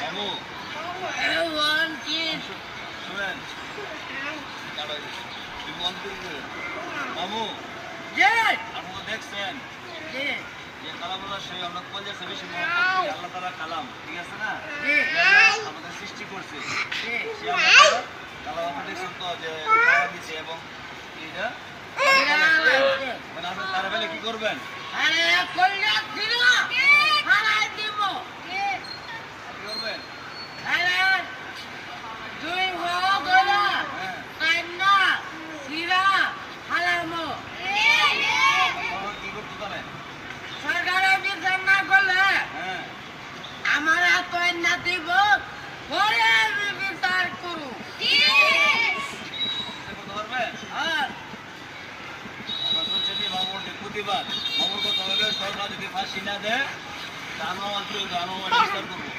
মামু শুনেন মামু আপনারা দেখছেন যে কালামুল্লাহ সেই আমরা কলেজে বেশি আল্লাহ তাআলা কালাম ঠিক আছে না আমাদের সৃষ্টি করছে সে আমাদের কালাম আমরা দেখছেন তো যে খাওয়া দিচ্ছে এবং এইটা মানে আপনি তার বেলা কি করবেন আমার এত না দিব পরে আমি বিচার করু প্রতিবাদ মামুর কথা হলে সরকার যদি ফাঁসি না দেয় তা আমরা বিচার করবো